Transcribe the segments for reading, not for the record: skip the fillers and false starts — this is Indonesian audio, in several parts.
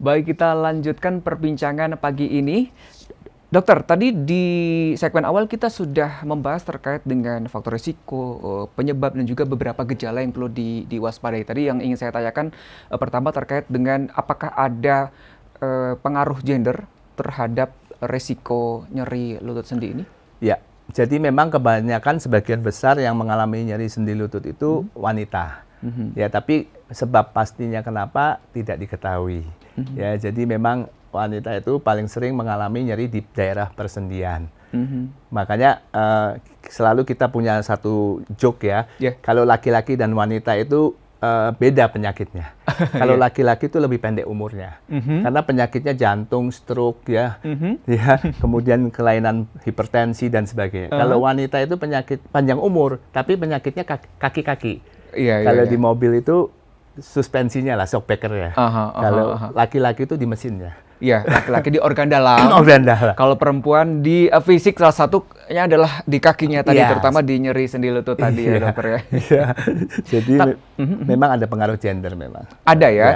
Baik, kita lanjutkan perbincangan pagi ini. Dokter, tadi di segmen awal kita sudah membahas terkait dengan faktor risiko, penyebab dan juga beberapa gejala yang perlu diwaspadai. Tadi yang ingin saya tanyakan pertama terkait dengan apakah ada pengaruh gender terhadap risiko nyeri lutut sendi ini? Ya, jadi memang kebanyakan sebagian besar yang mengalami nyeri sendi lutut itu wanita. Ya, tapi sebab pastinya kenapa tidak diketahui. Ya, jadi memang wanita itu paling sering mengalami nyeri di daerah persendian. Makanya selalu kita punya satu joke ya. Kalau laki-laki dan wanita itu beda penyakitnya. Kalau laki-laki itu lebih pendek umurnya. Karena penyakitnya jantung, stroke ya. Ya, kemudian kelainan hipertensi dan sebagainya. Kalau wanita itu penyakit panjang umur, tapi penyakitnya kaki-kaki. Kalau di mobil itu suspensinya lah, shock breaker ya. Kalau laki-laki itu di mesinnya. Iya, laki-laki di organ dalam. Organ dalam. Kalau perempuan di fisik salah satunya adalah di kakinya tadi, terutama di nyeri sendi lutut tadi ya dokter ya. Jadi memang ada pengaruh gender memang. Ada ya,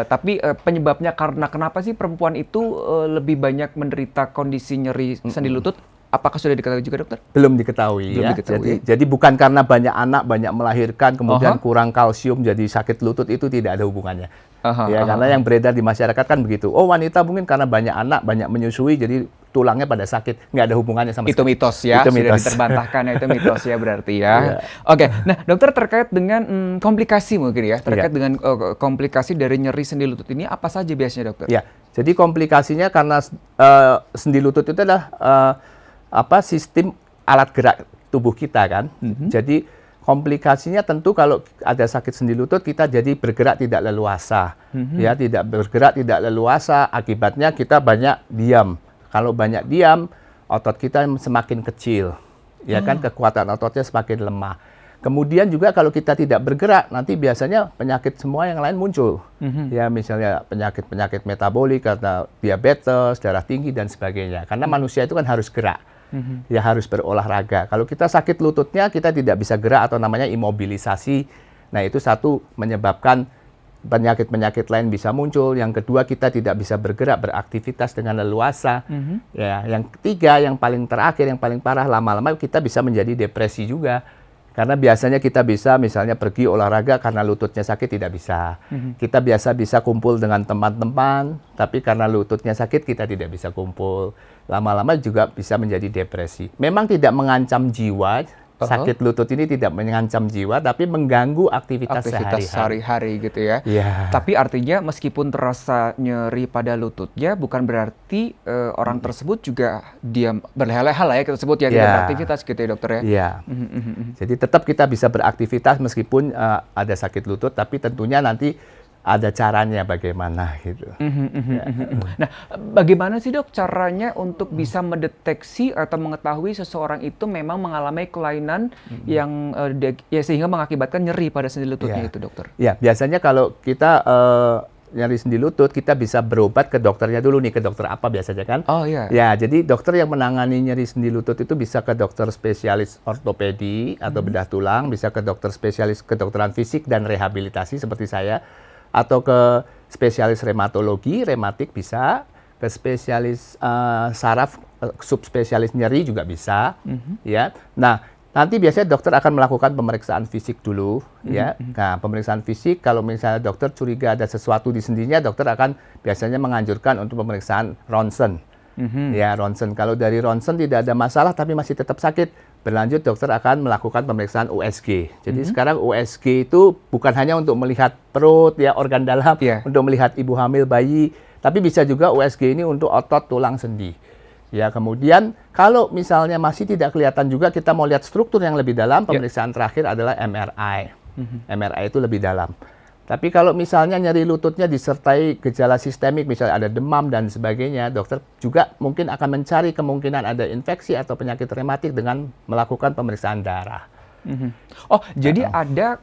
tapi penyebabnya karena kenapa sih perempuan itu lebih banyak menderita kondisi nyeri sendi lutut? Apakah sudah diketahui juga dokter? Belum diketahui ya. Jadi bukan karena banyak anak, banyak melahirkan, kemudian kurang kalsium jadi sakit lutut, itu tidak ada hubungannya. Karena yang beredar di masyarakat kan begitu. Oh, wanita mungkin karena banyak anak, banyak menyusui, jadi tulangnya pada sakit. Nggak ada hubungannya sama sekali. Itu mitos ya, sudah diterbantahkan ya, itu mitos ya berarti ya. Oke, nah dokter terkait dengan komplikasi mungkin ya, terkait dengan komplikasi dari nyeri sendi lutut ini, apa saja biasanya dokter? Ya, jadi komplikasinya karena sendi lutut itu adalah sistem alat gerak tubuh kita kan. Jadi komplikasinya tentu kalau ada sakit sendi lutut kita jadi bergerak tidak leluasa. Ya, tidak bergerak tidak leluasa, akibatnya kita banyak diam. Kalau banyak diam, otot kita semakin kecil. Ya kan, kekuatan ototnya semakin lemah. Kemudian juga kalau kita tidak bergerak, nanti biasanya penyakit semua yang lain muncul. Ya, misalnya penyakit-penyakit metabolik karena diabetes, darah tinggi dan sebagainya. Karena manusia itu kan harus gerak. Ya, harus berolahraga. Kalau kita sakit lututnya, kita tidak bisa gerak atau namanya imobilisasi. Nah, itu satu menyebabkan penyakit-penyakit lain bisa muncul. Yang kedua, kita tidak bisa bergerak, beraktivitas dengan leluasa. Ya, yang ketiga, yang paling terakhir, yang paling parah, lama-lama kita bisa menjadi depresi juga. Karena biasanya kita bisa misalnya pergi olahraga karena lututnya sakit tidak bisa. Kita biasa bisa kumpul dengan teman-teman, tapi karena lututnya sakit kita tidak bisa kumpul. Lama-lama juga bisa menjadi depresi. Memang tidak mengancam jiwa, sakit lutut ini tidak mengancam jiwa, tapi mengganggu aktivitas sehari-hari gitu ya. Tapi artinya meskipun terasa nyeri pada lututnya, bukan berarti orang tersebut juga diam berleha-leha lah ya kita sebut ya, tidak beraktivitas gitu ya dokter ya. Jadi tetap kita bisa beraktivitas meskipun ada sakit lutut, tapi tentunya nanti ada caranya bagaimana gitu. Nah, bagaimana sih dok caranya untuk bisa mendeteksi atau mengetahui seseorang itu memang mengalami kelainan yang sehingga mengakibatkan nyeri pada sendi lututnya itu dokter? Ya, biasanya kalau kita nyeri sendi lutut, kita bisa berobat ke dokternya dulu nih, ke dokter apa biasanya kan? Ya, jadi dokter yang menangani nyeri sendi lutut itu bisa ke dokter spesialis ortopedi atau bedah tulang, bisa ke dokter spesialis kedokteran fisik dan rehabilitasi seperti saya, atau ke spesialis reumatologi, rematik bisa, ke spesialis saraf, subspesialis nyeri juga bisa, ya. Nah, nanti biasanya dokter akan melakukan pemeriksaan fisik dulu, ya. Nah, pemeriksaan fisik, kalau misalnya dokter curiga ada sesuatu di sendinya, dokter akan biasanya menganjurkan untuk pemeriksaan ronsen. Ya, ronsen. Kalau dari ronsen tidak ada masalah tapi masih tetap sakit, berlanjut dokter akan melakukan pemeriksaan USG. Jadi sekarang USG itu bukan hanya untuk melihat perut ya, organ dalam, untuk melihat ibu hamil, bayi, tapi bisa juga USG ini untuk otot tulang sendi. Ya, kemudian kalau misalnya masih tidak kelihatan juga, kita mau lihat struktur yang lebih dalam, pemeriksaan terakhir adalah MRI. MRI itu lebih dalam. Tapi kalau misalnya nyeri lututnya disertai gejala sistemik, misalnya ada demam dan sebagainya, dokter juga mungkin akan mencari kemungkinan ada infeksi atau penyakit rematik dengan melakukan pemeriksaan darah. Oh, jadi ada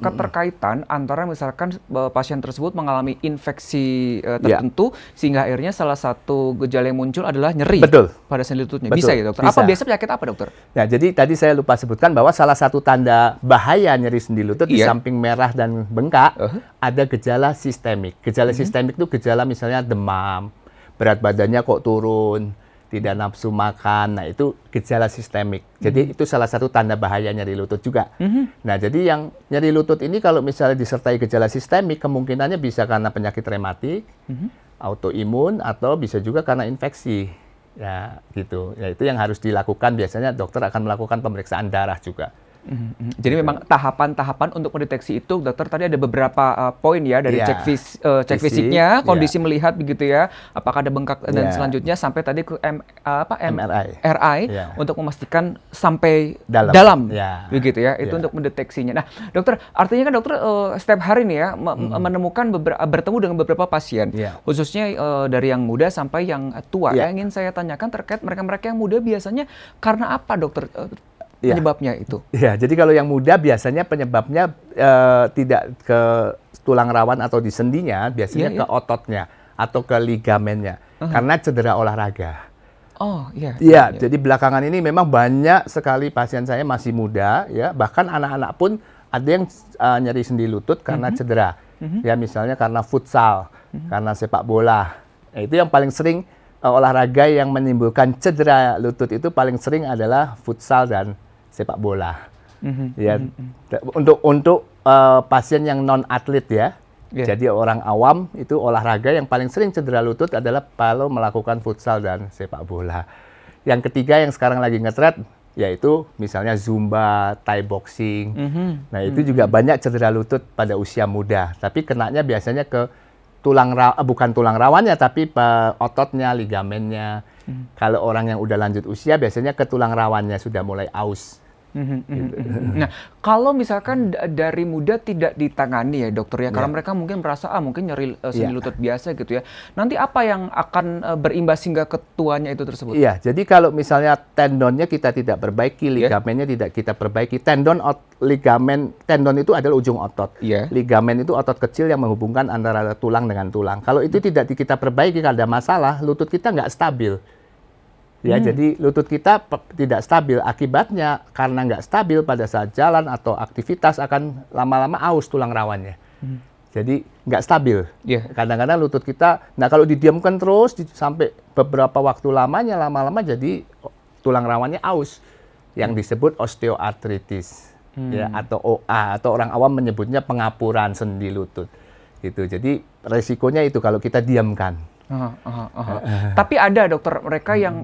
keterkaitan antara misalkan pasien tersebut mengalami infeksi tertentu sehingga akhirnya salah satu gejala yang muncul adalah nyeri Betul. pada sendi lututnya. Betul. Bisa ya, dokter? Bisa. Apa biasa penyakit apa, dokter? Nah, jadi tadi saya lupa sebutkan bahwa salah satu tanda bahaya nyeri sendi lutut di Iya. samping merah dan bengkak ada gejala sistemik. Gejala sistemik itu gejala misalnya demam, berat badannya kok turun, tidak nafsu makan. Nah, itu gejala sistemik. Jadi itu salah satu tanda bahaya nyeri lutut juga. Nah, jadi yang nyeri lutut ini kalau misalnya disertai gejala sistemik, kemungkinannya bisa karena penyakit rematik, autoimun, atau bisa juga karena infeksi. Ya, gitu. Ya, itu yang harus dilakukan. Biasanya dokter akan melakukan pemeriksaan darah juga. Jadi memang tahapan-tahapan untuk mendeteksi itu, dokter, tadi ada beberapa poin ya dari Iya. cek Fisik, fisiknya, iya. kondisi melihat begitu ya, apakah ada bengkak dan Iya. selanjutnya sampai tadi ke MRI. MRI Iya. untuk memastikan sampai Dalam. dalam, Iya. begitu ya, itu Iya. untuk mendeteksinya. Nah, dokter, artinya kan dokter setiap hari nih ya menemukan bertemu dengan beberapa pasien, Iya. khususnya dari yang muda sampai yang tua. Iya. Yang ingin saya tanyakan terkait mereka-mereka yang muda biasanya karena apa, dokter? Iya. Penyebabnya itu. Ya, jadi kalau yang muda biasanya penyebabnya tidak ke tulang rawan atau di sendinya, biasanya Iya, ke ototnya atau ke ligamennya karena cedera olahraga. Oh, iya. Iya, jadi belakangan ini memang banyak sekali pasien saya masih muda, ya, bahkan anak-anak pun ada yang nyeri sendi lutut karena cedera. Ya, misalnya karena futsal, karena sepak bola. Nah, itu yang paling sering olahraga yang menimbulkan cedera lutut itu paling sering adalah futsal dan sepak bola. Ya, untuk pasien yang non atlet ya. Yeah. Jadi orang awam itu olahraga yang paling sering cedera lutut adalah kalau melakukan futsal dan sepak bola. Yang ketiga yang sekarang lagi ngetren yaitu misalnya zumba, thai boxing. Nah, itu juga banyak cedera lutut pada usia muda. Tapi kenanya biasanya ke bukan tulang rawannya tapi ototnya, ligamennya. Kalau orang yang udah lanjut usia biasanya ke tulang rawannya sudah mulai aus. Nah, kalau misalkan dari muda tidak ditangani ya, dokter ya, karena mereka mungkin merasa mungkin nyeri sendi lutut biasa gitu ya. Nanti apa yang akan berimbas hingga ke tuanya itu tersebut? Iya, jadi kalau misalnya tendonnya kita tidak perbaiki, ligamennya tidak kita perbaiki, tendon itu adalah ujung otot. Ligamen itu otot kecil yang menghubungkan antara tulang dengan tulang. Kalau itu tidak kita perbaiki, kalau ada masalah, lutut kita nggak stabil. Ya, jadi lutut kita tidak stabil. Akibatnya karena nggak stabil pada saat jalan atau aktivitas akan lama-lama aus tulang rawannya. Jadi nggak stabil. Kadang-kadang lutut kita, nah kalau didiamkan terus sampai beberapa waktu lamanya, lama-lama jadi tulang rawannya aus, yang disebut osteoartritis, ya, atau OA, atau orang awam menyebutnya pengapuran sendi lutut. Gitu. Jadi resikonya itu kalau kita diamkan. Tapi ada dokter mereka yang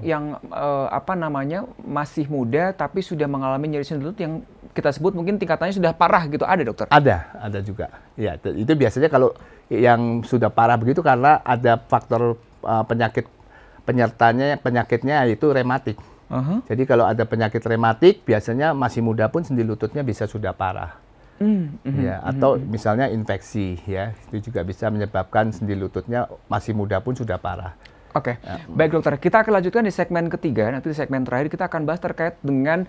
masih muda tapi sudah mengalami nyeri sendi lutut yang kita sebut mungkin tingkatannya sudah parah gitu, ada dokter? Ada juga. Ya, itu biasanya kalau yang sudah parah begitu karena ada faktor penyakitnya yaitu rematik. Jadi kalau ada penyakit rematik biasanya masih muda pun sendi lututnya bisa sudah parah. Ya, atau misalnya infeksi, ya, itu juga bisa menyebabkan sendi lututnya masih muda pun sudah parah. Oke, baik dokter, kita akan lanjutkan di segmen ketiga. Nanti di segmen terakhir kita akan bahas terkait dengan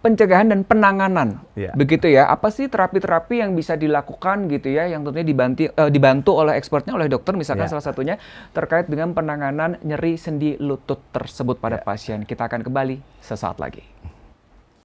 pencegahan dan penanganan, begitu ya. Apa sih terapi-terapi yang bisa dilakukan gitu ya, yang tentunya dibantu oleh expertnya, oleh dokter, misalkan salah satunya terkait dengan penanganan nyeri sendi lutut tersebut pada pasien. Kita akan kembali sesaat lagi.